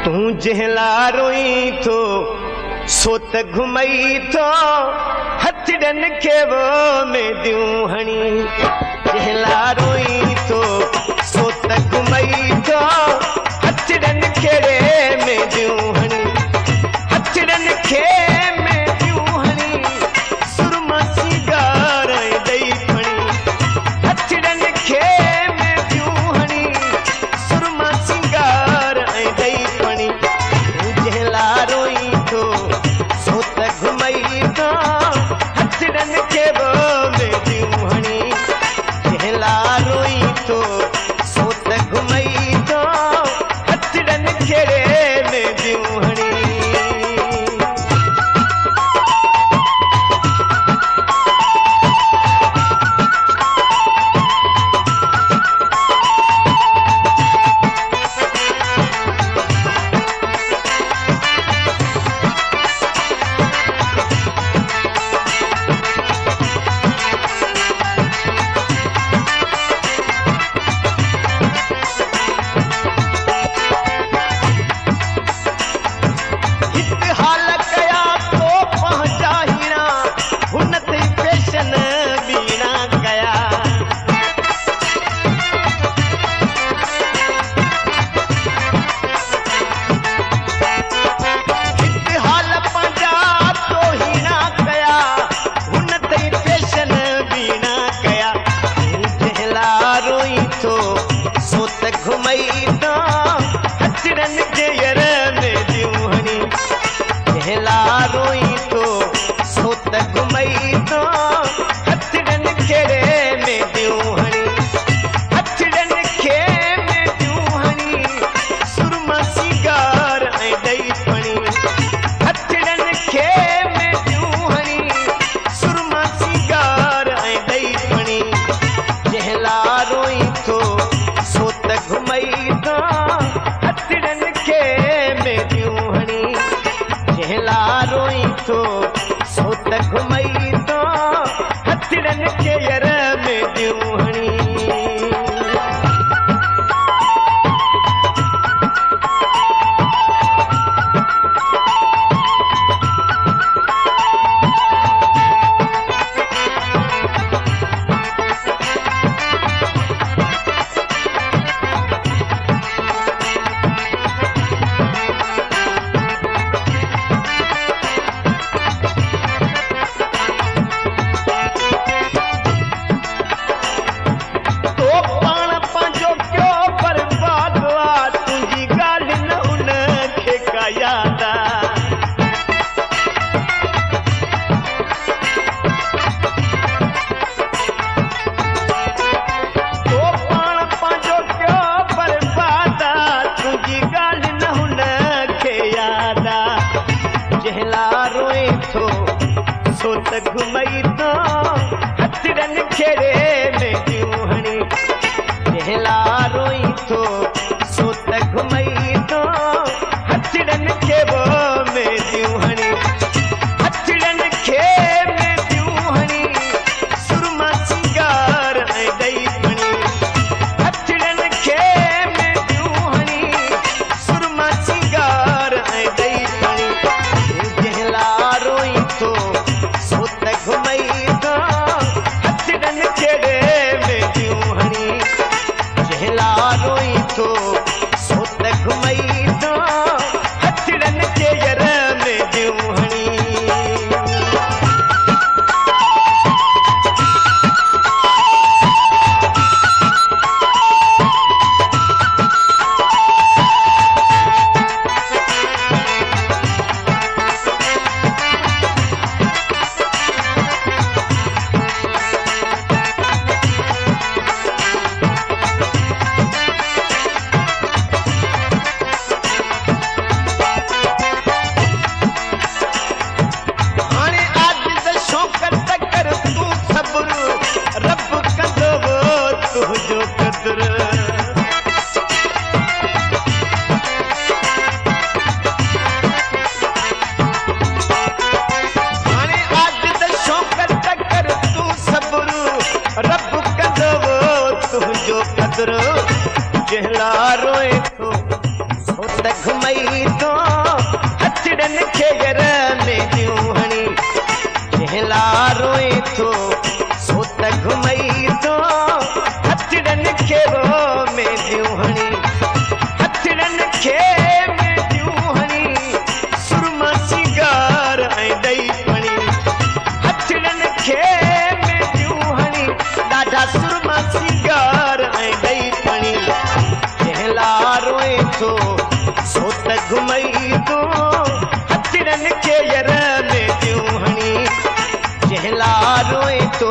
तूं जंहिंला रोई थो सो त घुमई थो हथड़नि खे वो में दियूं हणी जंहिंला रोई थो सो त घुमई थो हथड़नि खे में दियूं हणी हथड़नि खे में दियूं हणी सुरमा सिंगार ॾेई खणी हथड़नि खे में दियूं हणी सुरमा सिंगार ॾेई खणी तूं जंहिंला रोई थो सो त घुमई थो हथड़नि खे वो में दियूं हणी जंहिंला रोई थो सो त घुमई थो हथड़नि खे में दियूं हणी घुमई थो हथड़नि जे यर में दियूं हणी जंहिंला रोई थो सो त घुमई थो हथड़नि खे में दियूं हणी हथड़नि खे में दियूं हणी सुरमा सिंगार ॾेई खणी हथड़नि खे में दियूं हणी सुरमा सिंगार ॾेई खणी जंहिंला रोई थो सो त घुमई थो हथड़नि खे में दियूं हणी जंहिंला रोई थो सो त घुमई थो हथड़नि खे यर में दियूं हणी जंहिंला रोई थो सो त घुमई थो हथड़नि खे में दियूं हणी जंहिंला रोई थो सो त घुमई थो हथड़नि खे वो में दियूं हणी हथड़नि खे में दियूं हणी सुरमा सिंगार ॾेई खणी हथड़नि खे में दियूं हणी सुरमा सिंगार ॾेई खणी जंहिंला रोई थो सो त घुमई थो सोत घुमई तो हथड़न खे यर में दियूं हणी जहला रोए तो सोत घुमई तो हथड़न खे वो में दियूं हणी हथड़न खे में दियूं हणी सुरमा सिंगार ऐं ॾई पणी हथड़न खे में दियूं हणी ॾाढा सुरमा सिंगार ऐं ॾई पणी जहला रोए तो सोत घुमई तो हथड़न खे यर में दियूं हणी जहला रोए तो